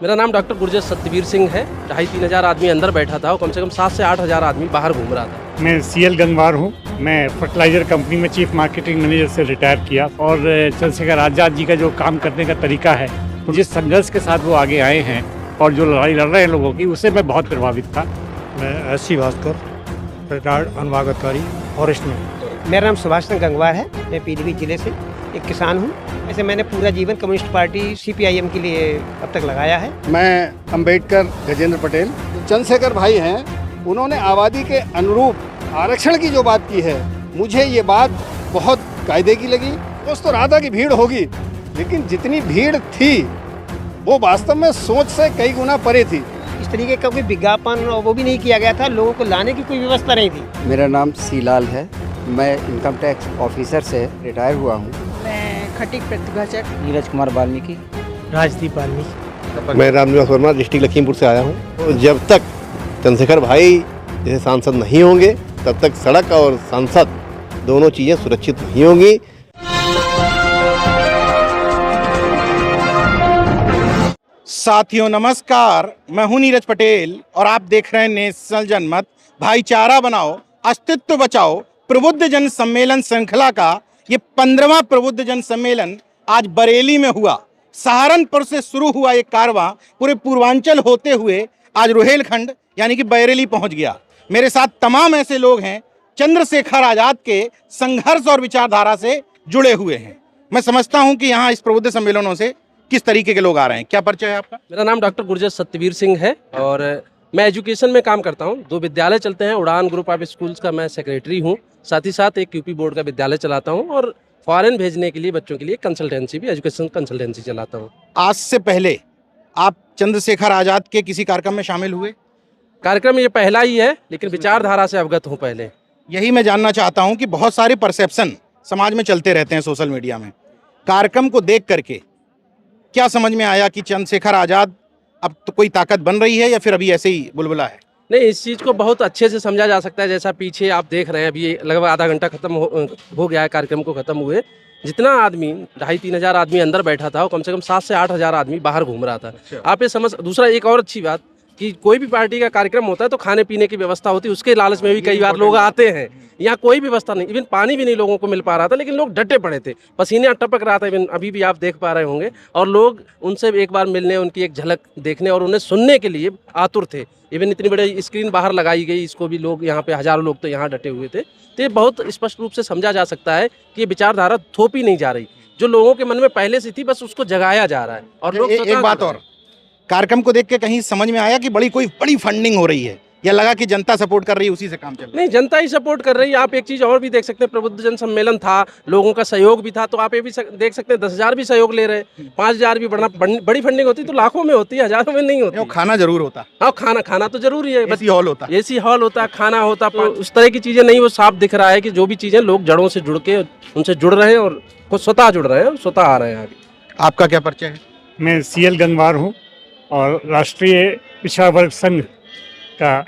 मेरा नाम डॉक्टर गुरजर सत्यवीर सिंह है। 2,500-3,000 आदमी अंदर बैठा था और कम से कम 7 से 8,000 आदमी बाहर घूम रहा था। मैं CL गंगवार हूँ। मैं फर्टिलाइजर कंपनी में चीफ मार्केटिंग मैनेजर से रिटायर किया और चंद्रशेखर आज़ाद जी का जो काम करने का तरीका है, जिस संघर्ष के साथ वो आगे आए हैं और जो लड़ाई लड़ रहे हैं लोगों की, उससे मैं बहुत प्रभावित था। मैं SC भास्कर, रिटायर्ड अनुभागतकारी फॉरेस्ट में। मेरा नाम सुभाष चंद्र गंगवार है। मैं पीलीभीत जिले से एक किसान हूँ। ऐसे मैंने पूरा जीवन कम्युनिस्ट पार्टी CPIM के लिए अब तक लगाया है। मैं अंबेडकर गजेंद्र पटेल। चंद्रशेखर भाई हैं, उन्होंने आबादी के अनुरूप आरक्षण की जो बात की है, मुझे ये बात बहुत कायदे की लगी। सोच तो रहा था कि भीड़ होगी, लेकिन जितनी भीड़ थी वो वास्तव में सोच से कई गुना परे थी। इस तरीके का कोई विज्ञापन और वो भी नहीं किया गया था, लोगों को लाने की कोई व्यवस्था नहीं थी। मेरा नाम सीलाल है। मैं इनकम टैक्स ऑफिसर से रिटायर हुआ हूँ। मैं खटीक प्रतिभा चक। नीरज कुमार वाल्मीकि। राजदीप वाल्मीकि। मैं रामनिवास वर्मा डिस्ट्रिक्ट लखीमपुर से आया हूँ। तो जब तक चंद्रशेखर भाई जैसे सांसद नहीं होंगे, तब तक सड़क और सांसद दोनों चीज़ें सुरक्षित नहीं होंगी। साथियों नमस्कार, मैं हूं नीरज पटेल और आप देख रहे हैं नेशनल जनमत भाईचारा बनाओ अस्तित्व बचाओ प्रबुद्ध जन सम्मेलन श्रृंखला का ये 15वां प्रबुद्ध जन सम्मेलन आज बरेली में हुआ। सहारनपुर से शुरू हुआ ये कारवां पूरे पूर्वांचल होते हुए आज रुहेलखंड यानी कि बरेली पहुंच गया। मेरे साथ तमाम ऐसे लोग हैं चंद्रशेखर आजाद के संघर्ष और विचारधारा से जुड़े हुए हैं। मैं समझता हूं कि यहाँ इस प्रबुद्ध सम्मेलनों से किस तरीके के लोग आ रहे हैं। क्या परिचय है आपका? मेरा नाम डॉक्टर गुरजर सत्यवीर सिंह है और मैं एजुकेशन में काम करता हूँ। 2 विद्यालय चलते हैं। उड़ान ग्रुप ऑफ स्कूल्स का मैं सेक्रेटरी हूँ। साथ ही साथ एक यूपी बोर्ड का विद्यालय चलाता हूँ और फॉरेन भेजने के लिए बच्चों के लिए कंसल्टेंसी भी, एजुकेशन कंसल्टेंसी चलाता हूँ। आज से पहले आप चंद्रशेखर आजाद के किसी कार्यक्रम में शामिल हुए? कार्यक्रम ये पहला ही है, लेकिन विचारधारा से अवगत हूँ पहले। यही मैं जानना चाहता हूं कि बहुत सारे परसेप्शन समाज में चलते रहते हैं सोशल मीडिया में। कार्यक्रम को देख करके क्या समझ में आया कि चंद्रशेखर आजाद अब तो कोई ताकत बन रही है या फिर अभी ऐसे ही बुलबुला है? नहीं, इस चीज़ को बहुत अच्छे से समझा जा सकता है। जैसा पीछे आप देख रहे हैं, अभी लगभग आधा घंटा खत्म हो गया है कार्यक्रम को खत्म हुए। जितना आदमी 2,500-3,000 आदमी अंदर बैठा था और कम से कम 7 से 8,000 आदमी बाहर घूम रहा था। आप ये समझ। दूसरा एक और अच्छी बात कि कोई भी पार्टी का कार्यक्रम होता है तो खाने पीने की व्यवस्था होती है, उसके लालच में भी कई बार लोग आते हैं। यहाँ कोई भी व्यवस्था नहीं, इवन पानी भी नहीं लोगों को मिल पा रहा था, लेकिन लोग डटे पड़े थे, पसीने टपक रहा था। इवन अभी भी आप देख पा रहे होंगे। और लोग उनसे एक बार मिलने, उनकी एक झलक देखने और उन्हें सुनने के लिए आतुर थे। इवन इतनी बड़ी स्क्रीन बाहर लगाई गई, इसको भी लोग यहाँ पे हजारों लोग तो यहाँ डटे हुए थे। तो ये बहुत स्पष्ट रूप से समझा जा सकता है कि ये विचारधारा थोपी नहीं जा रही, जो लोगों के मन में पहले से थी, बस उसको जगाया जा रहा है। और लोग एक बात और, कार्यक्रम को देख के कहीं समझ में आया कि कोई बड़ी फंडिंग हो रही है, या लगा कि जनता सपोर्ट कर रही है, उसी से काम चल रहा है? नहीं, जनता ही सपोर्ट कर रही है। आप एक चीज़ और भी देख सकते हैं, प्रबुद्ध जन सम्मेलन था, लोगों का सहयोग भी था, तो आप ये भी देख सकते हैं 10,000 भी सहयोग ले रहे हैं, 5,000 भी बड़ी फंडिंग होती तो लाखों में होती है, हजारों में नहीं होती। खाना जरूर होता। हाँ, खाना तो जरूरी है। एसी हॉल होता, खाना होता। उस तरह की चीज़ें नहीं। वो साफ दिख रहा है कि जो भी चीज़ें लोग जड़ों से जुड़ के उनसे जुड़ रहे हैं और खुद स्वतः जुड़ रहे हैं और स्वतः आ रहे हैं आगे। आपका क्या परिचय है? मैं CL गंगवार हूँ और राष्ट्रीय पिछड़ा वर्ग संघ का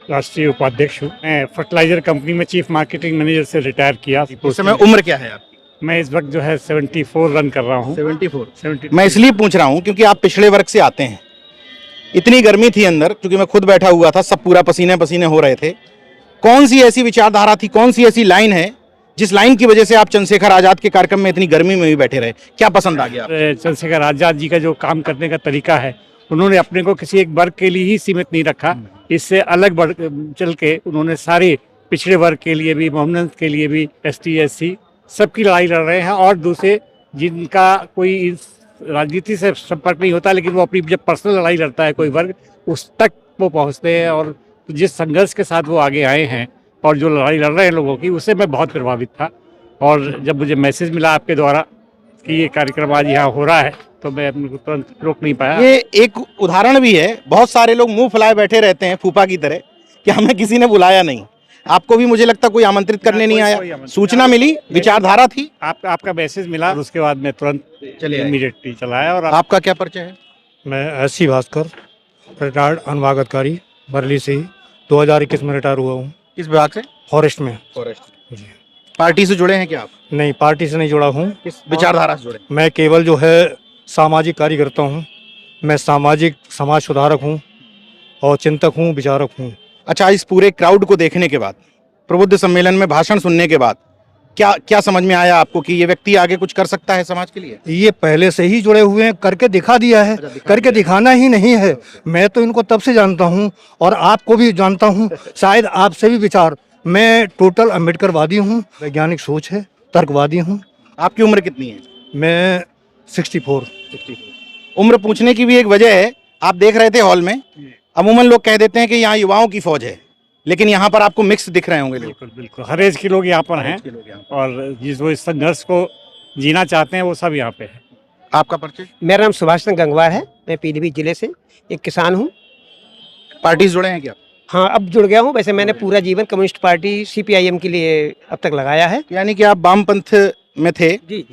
राष्ट्रीय उपाध्यक्ष हूँ। मैं फर्टिलाइजर कंपनी में चीफ मार्केटिंग मैनेजर से रिटायर किया। उस समय उम्र क्या है आपकी? मैं इस वक्त जो है 74 रन कर रहा हूँ। 74। मैं इसलिए पूछ रहा हूँ क्योंकि आप पिछड़े वर्ग से आते हैं। इतनी गर्मी थी अंदर, क्योंकि मैं खुद बैठा हुआ था, सब पूरा पसीने पसीने हो रहे थे। कौन सी ऐसी विचारधारा थी, कौन सी ऐसी लाइन है जिस लाइन की वजह से आप चंद्रशेखर आजाद के कार्यक्रम में इतनी गर्मी में भी बैठे रहे? क्या पसंद आ गया? चंद्रशेखर आजाद जी का जो काम करने का तरीका है, उन्होंने अपने को किसी एक वर्ग के लिए ही सीमित नहीं रखा। इससे अलग बढ़ चल के उन्होंने सारे पिछड़े वर्ग के लिए भी, मोहम्मद के लिए भी, ST SC सबकी लड़ाई लड़ रहे हैं। और दूसरे जिनका कोई इस राजनीति से संपर्क नहीं होता, लेकिन वो अपनी जब पर्सनल लड़ाई लड़ता है कोई वर्ग, उस तक वो पहुंचते हैं। और जिस संघर्ष के साथ वो आगे आए हैं और जो लड़ाई लड़ रहे हैं लोगों की, उससे मैं बहुत प्रभावित था। और जब मुझे मैसेज मिला आपके द्वारा कि ये कार्यक्रम आज यहाँ हो रहा है, तो मैं अपने को तुरंत रोक नहीं पाया। ये एक उदाहरण भी है। बहुत सारे लोग मुंह फुलाए बैठे रहते हैं फूफा की तरह कि हमें किसी ने बुलाया नहीं। आपको भी मुझे लगता कोई आमंत्रित करने नहीं आया, सूचना मिली, विचारधारा थी, आपका मैसेज मिला और उसके बाद मैं तुरंत इमीडिएटली चला आया। और आपका क्या परिचय है? मैं SC भास्कर, रिटायर्ड अनुभागतकारी बरेली से ही 2021 में रिटायर हुआ हूँ। किस विभाग से? फॉरेस्ट में। जी। पार्टी से जुड़े हैं क्या आप? नहीं, पार्टी से नहीं जुड़ा हूँ। किस विचारधारा से जुड़े? मैं केवल जो है सामाजिक कार्य करता हूँ। मैं सामाजिक समाज सुधारक हूँ और चिंतक हूँ, विचारक हूँ। अच्छा, इस पूरे क्राउड को देखने के बाद, प्रबुद्ध सम्मेलन में भाषण सुनने के बाद क्या क्या समझ में आया आपको कि ये व्यक्ति आगे कुछ कर सकता है समाज के लिए? ये पहले से ही जुड़े हुए हैं, करके दिखा दिया है। करके दिखाना ही नहीं है। मैं तो इनको तब से जानता हूँ और आपको भी जानता हूँ, शायद आपसे भी विचार। मैं टोटल अम्बेडकरवादी हूँ, वैज्ञानिक सोच है, तर्कवादी हूँ। आपकी उम्र कितनी है? मैं 64। उम्र पूछने की भी एक वजह है। आप देख रहे थे हॉल में, अमूमन लोग कह देते हैं कि यहाँ युवाओं की फौज है, लेकिन यहाँ पर आपको मिक्स दिख रहे होंगे लोग। बिल्कुल बिल्कुल, हर एज के लोग यहाँ पर हैं और जो इस संघर्ष को जीना चाहते हैं वो सब यहाँ पे है। आपका परिचय? मेरा नाम सुभाष चंद्र गंगवार है। मैं पीलीभीत जिले से एक किसान हूँ। पार्टी से जुड़े हैं क्या? हाँ, अब जुड़ गया हूँ। वैसे मैंने पूरा जीवन कम्युनिस्ट पार्टी CPIM के लिए अब तक लगाया है। यानी कि आप वामपंथ में थे, जी।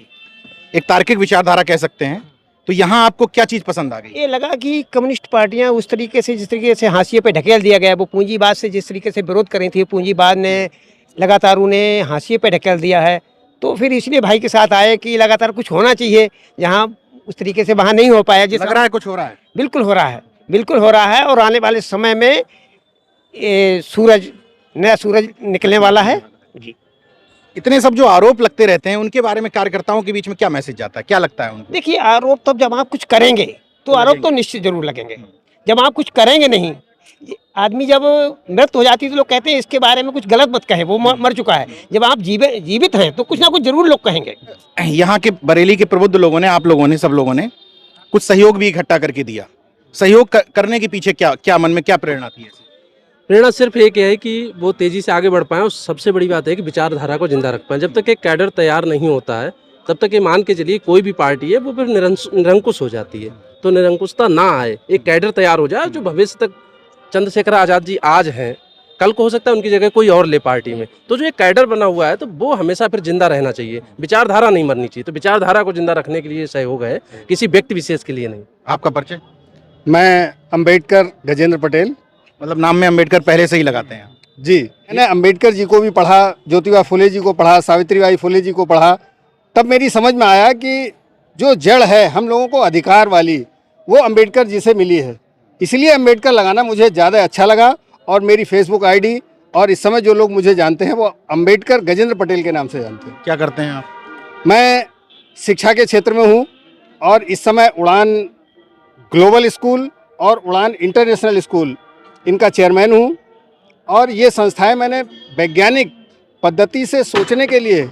एक तार्किक विचारधारा कह सकते हैं। तो यहाँ आपको क्या चीज़ पसंद आ गई? ये लगा कि कम्युनिस्ट पार्टियां उस तरीके से, जिस तरीके से हाशिए पे ढकेल दिया गया, वो पूंजीवाद से जिस तरीके से विरोध कर रही थी, पूंजीवाद ने लगातार उन्हें हाशिए पे ढकेल दिया है। तो फिर इसलिए भाई के साथ आए कि लगातार कुछ होना चाहिए, जहाँ उस तरीके से वहाँ नहीं हो पाया। जिस लग रहा है कुछ हो रहा है। बिल्कुल हो रहा है, बिल्कुल हो रहा है। और आने वाले समय में ये नया सूरज निकलने वाला है। जी। इतने सब जो आरोप लगते रहते हैं, उनके बारे में कार्यकर्ताओं के बीच में क्या मैसेज जाता है, क्या लगता है उनको? देखिए, आरोप तो जब आप कुछ करेंगे तो आरोप तो निश्चित जरूर लगेंगे। जब आप कुछ करेंगे नहीं, आदमी जब मृत हो जाती है तो लोग कहते हैं इसके बारे में कुछ गलत मत कहे, वो मर चुका है। जब आप जीवित हैं तो कुछ ना कुछ जरूर लोग कहेंगे। यहाँ के बरेली के प्रबुद्ध लोगों ने, आप लोगों ने, सब लोगों ने कुछ सहयोग भी इकट्ठा करके दिया। सहयोग करने के पीछे क्या मन में क्या प्रेरणा थी? प्रेरणा सिर्फ एक है कि वो तेज़ी से आगे बढ़ पाएँ और सबसे बड़ी बात है कि विचारधारा को जिंदा रख पाएँ। जब तक एक कैडर तैयार नहीं होता है तब तक ये मान के चलिए कोई भी पार्टी है वो फिर निरंकुश हो जाती है। तो निरंकुशता ना आए, एक कैडर तैयार हो जाए जो भविष्य तक चंद्रशेखर आज़ाद जी आज हैं, कल को हो सकता है उनकी जगह कोई और ले पार्टी में। तो जो एक कैडर बना हुआ है तो वो हमेशा फिर जिंदा रहना चाहिए, विचारधारा नहीं मरनी चाहिए। तो विचारधारा को जिंदा रखने के लिए सहयोग है, किसी व्यक्ति विशेष के लिए नहीं। आपका परिचय? मैं अंबेडकर गजेंद्र पटेल। मतलब नाम में अंबेडकर पहले से ही लगाते हैं जी। मैंने अंबेडकर जी को भी पढ़ा, ज्योतिबा फुले जी को पढ़ा, सावित्रीबाई फुले जी को पढ़ा। तब मेरी समझ में आया कि जो जड़ है हम लोगों को अधिकार वाली, वो अंबेडकर जी से मिली है। इसलिए अंबेडकर लगाना मुझे ज़्यादा अच्छा लगा और मेरी फेसबुक ID और इस समय जो लोग मुझे जानते हैं वो अंबेडकर गजेंद्र पटेल के नाम से जानते हैं। क्या करते हैं आप? मैं शिक्षा के क्षेत्र में हूँ और इस समय उड़ान ग्लोबल स्कूल और उड़ान इंटरनेशनल स्कूल इनका चेयरमैन हूँ। और ये संस्थाएं मैंने वैज्ञानिक पद्धति से सोचने के लिए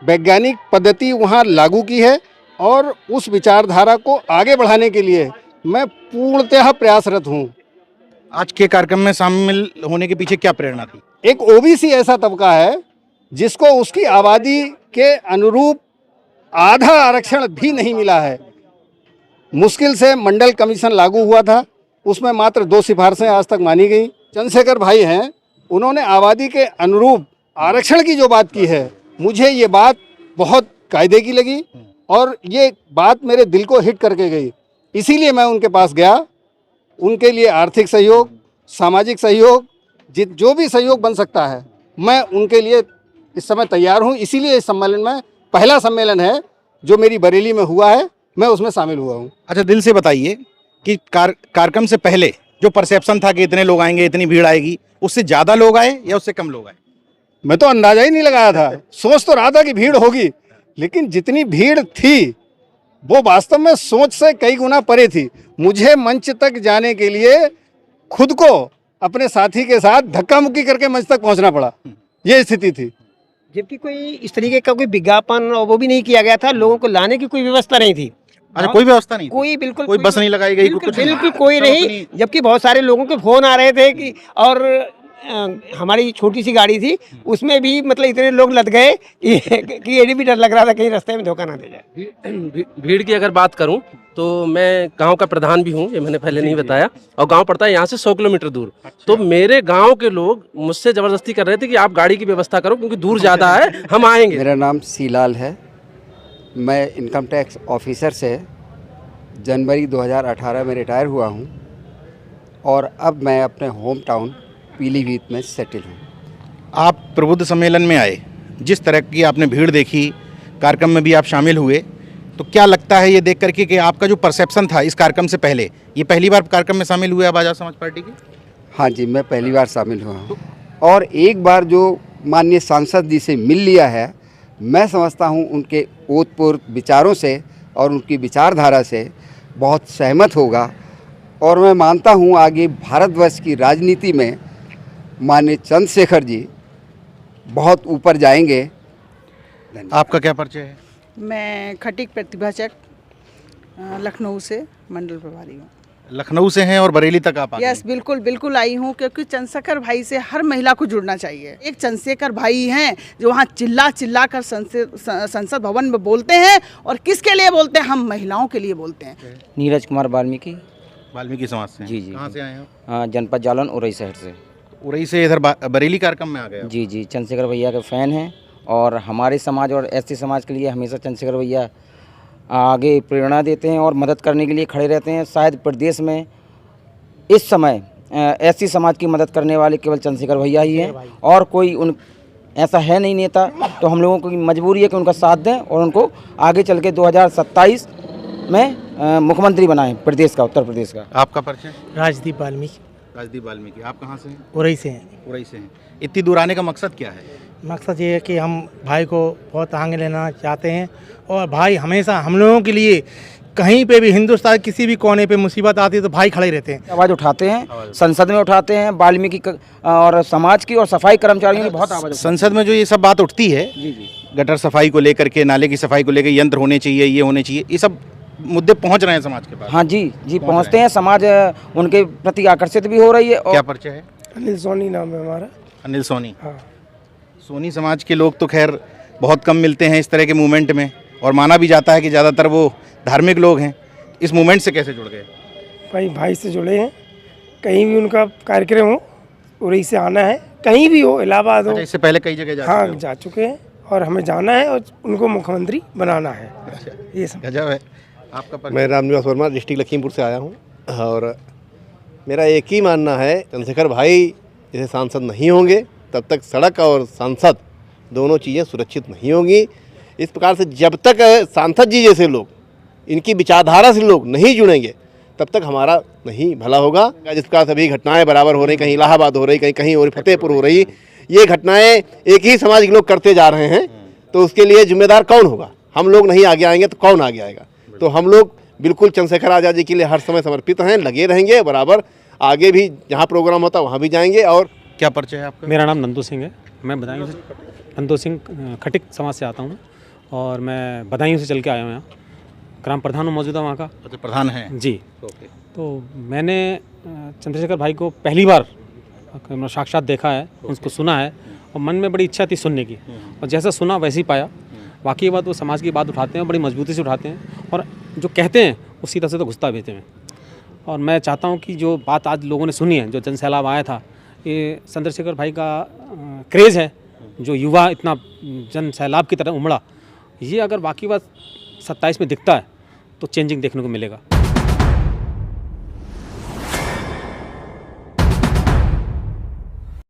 वैज्ञानिक पद्धति वहाँ लागू की है और उस विचारधारा को आगे बढ़ाने के लिए मैं पूर्णतः प्रयासरत हूँ। आज के कार्यक्रम में शामिल होने के पीछे क्या प्रेरणा थी? एक OBC ऐसा तबका है जिसको उसकी आबादी के अनुरूप आधा आरक्षण भी नहीं मिला है। मुश्किल से मंडल कमीशन लागू हुआ था, उसमें मात्र 2 सिफारिशें आज तक मानी गई। चंद्रशेखर भाई हैं, उन्होंने आबादी के अनुरूप आरक्षण की जो बात की है, मुझे ये बात बहुत कायदे की लगी और ये बात मेरे दिल को हिट करके गई। इसीलिए मैं उनके पास गया। उनके लिए आर्थिक सहयोग, सामाजिक सहयोग, जो भी सहयोग बन सकता है, मैं उनके लिए इस समय तैयार हूँ। इसीलिए इस सम्मेलन में पहला सम्मेलन है जो मेरी बरेली में हुआ है, मैं उसमें शामिल हुआ हूँ। अच्छा, दिल से बताइए कि कार्यक्रम से पहले जो परसेप्शन था कि इतने लोग आएंगे, इतनी भीड़ आएगी, उससे ज़्यादा लोग आए या उससे कम लोग आए? मैं तो अंदाजा ही नहीं लगाया था। सोच तो रहा था कि भीड़ होगी, लेकिन जितनी भीड़ थी वो वास्तव में सोच से कई गुना परे थी। मुझे मंच तक जाने के लिए खुद को अपने साथी के साथ धक्का मुक्की करके मंच तक पहुंचना पड़ा, ये स्थिति थी। जबकि कोई इस तरीके का कोई विज्ञापन और वो भी नहीं किया गया था, लोगं को लाने की कोई व्यवस्था नहीं थी। अच्छा, कोई व्यवस्था नहीं? कोई बिल्कुल कोई बस नहीं लगाई गई? बिल्कुल कोई नहीं। जबकि बहुत सारे लोगों के फोन आ रहे थे कि, और हमारी छोटी सी गाड़ी थी, उसमें भी मतलब इतने लोग लद गए कि ये भी डर लग रहा था कहीं रास्ते में धोखा ना दे जाए। भीड़ की अगर बात करूं तो मैं गांव का प्रधान भी हूं, ये मैंने पहले नहीं बताया, और गांव पड़ता है यहाँ से 100 किलोमीटर दूर। तो मेरे गांव के लोग मुझसे ज़बरदस्ती कर रहे थे कि आप गाड़ी की व्यवस्था करो क्योंकि दूर ज़्यादा है, हम आएंगे। मेरा नाम सीलाल है। मैं इनकम टैक्स ऑफिसर से जनवरी 2018 में रिटायर हुआ हूँ और अब मैं अपने होम टाउन पीलीभीत में सेटल हूँ। आप प्रबुद्ध सम्मेलन में आए, जिस तरह की आपने भीड़ देखी, कार्यक्रम में भी आप शामिल हुए, तो क्या लगता लगता है ये देख करके कि आपका जो परसेप्शन था इस कार्यक्रम से पहले, ये पहली बार कार्यक्रम में शामिल हुए आप आज़ाद समाज पार्टी के? हाँ जी, मैं पहली बार शामिल हुआ हूँ और एक बार जो माननीय सांसद जी से मिल लिया है, मैं समझता हूँ उनके ओतप्रोत विचारों से और उनकी विचारधारा से बहुत सहमत होगा और मैं मानता हूँ आगे भारतवर्ष की राजनीति में माननीय चंद्रशेखर जी बहुत ऊपर जाएंगे। आपका क्या परिचय है? मैं खटीक प्रतिभा चक लखनऊ से मंडल प्रभारी हूँ। लखनऊ से हैं और बरेली तक आप आ यस, बिल्कुल बिल्कुल आई हूँ, क्योंकि चंद्रशेखर भाई से हर महिला को जुड़ना चाहिए। एक चंद्रशेखर भाई हैं जो वहाँ चिल्ला चिल्ला कर संसद भवन में बोलते हैं, और किसके लिए बोलते हैं? हम महिलाओं के लिए बोलते हैं। नीरज कुमार वाल्मीकि समाज से? जी जी। कहाँ से आए हो? जनपद जालौन उरई शहर से। उरई से इधर बरेली कार्यक्रम में आ गए? जी जी, चंद्रशेखर भैया के फ़ैन हैं और हमारे समाज और एसटी समाज के लिए हमेशा चंद्रशेखर भैया आगे प्रेरणा देते हैं और मदद करने के लिए खड़े रहते हैं। शायद प्रदेश में इस समय एसटी समाज की मदद करने वाले केवल चंद्रशेखर भैया ही हैं और कोई उन ऐसा है नहीं नेता। तो हम लोगों की मजबूरी है कि उनका साथ दें और उनको आगे चल के 2027 में मुख्यमंत्री बनाएं प्रदेश का, उत्तर प्रदेश का। आपका परिचय? राजदीप वाल्मीकि। राजदीप वाल्मीकि। आप कहाँ से हैं? उरई से हैं। उरई से हैं। इतनी दूर आने का मकसद क्या है? मकसद ये है कि हम भाई को बहुत आगे लेना चाहते हैं और भाई हमेशा हम लोगों के लिए कहीं पे भी हिंदुस्तान किसी भी कोने पे मुसीबत आती है तो भाई खड़े रहते हैं। आवाज़ उठाते हैं, संसद में उठाते हैं, वाल्मीकि और समाज की और सफाई कर्मचारियों की बहुत आवाज़। संसद में जो ये सब बात उठती है, जी जी, गटर सफाई को लेकर के, नाले की सफाई को लेकर, यंत्र होने चाहिए, ये होने चाहिए, ये सब मुद्दे पहुंच रहे हैं समाज के पास? हाँ जी जी, पहुँचते हैं। समाज उनके प्रति आकर्षित भी हो रही है। क्या परिचय है? अनिल सोनी नाम है हमारा। अनिल सोनी। हाँ। सोनी समाज के लोग तो खैर बहुत कम मिलते हैं इस तरह के मूवमेंट में, और माना भी जाता है कि ज़्यादातर वो धार्मिक लोग हैं। इस मूवमेंट से कैसे जुड़ गए? भाई से जुड़े हैं, कहीं भी उनका कार्यक्रम हो उरई से आना है, कहीं भी हो, इलाहाबाद हो। अच्छा, इससे पहले कई जगह जा चुके हैं और हमें जाना है और उनको मुख्यमंत्री बनाना है। ये सब गजब है। आपका मैं रामनिवास वर्मा डिस्ट्रिक्ट लखीमपुर से आया हूँ और मेरा एक ही मानना है, चंद्रशेखर भाई जैसे सांसद नहीं होंगे तब तक सड़क और सांसद दोनों चीज़ें सुरक्षित नहीं होंगी। इस प्रकार से जब तक सांसद जी जैसे लोग, इनकी विचारधारा से लोग नहीं जुड़ेंगे तब तक हमारा नहीं भला होगा। जिस प्रकार से अभी घटनाएं बराबर हो रही, कहीं इलाहाबाद हो रही, कहीं कहीं और फतेहपुर हो रही, ये घटनाएं एक ही समाज के लोग करते जा रहे हैं, तो उसके लिए जिम्मेदार कौन होगा? हम लोग नहीं आगे आएंगे तो कौन आगे आएगा? तो हम लोग बिल्कुल चंद्रशेखर आज़ाद जी के लिए हर समय समर्पित हैं, लगे रहेंगे बराबर, आगे भी जहाँ प्रोग्राम होता है वहाँ भी जाएंगे। और क्या परिचय है आपका? मेरा नाम नंदू सिंह है, मैं बदायूं से, नंदू सिंह खटिक समाज से आता हूँ और मैं बदायूं से चल के आया हूँ यहाँ। ग्राम प्रधान हूँ मौजूदा वहाँ का। अच्छा, प्रधान हैं जी। तो मैंने चंद्रशेखर भाई को पहली बार साक्षात देखा है, उसको सुना है और मन में बड़ी इच्छा थी सुनने की, और जैसा सुना वैसे ही पाया। वाकई बात, वो समाज की बात उठाते हैं, बड़ी मजबूती से उठाते हैं और जो कहते हैं वो सीधा सीधा घुसता भेजते हैं। और मैं चाहता हूँ कि जो बात आज लोगों ने सुनी है, जो जन सैलाब आया था, ये चंद्रशेखर भाई का क्रेज़ है, जो युवा इतना जन सैलाब की तरह उमड़ा, ये अगर बाकी बात 27 में दिखता है तो चेंजिंग देखने को मिलेगा।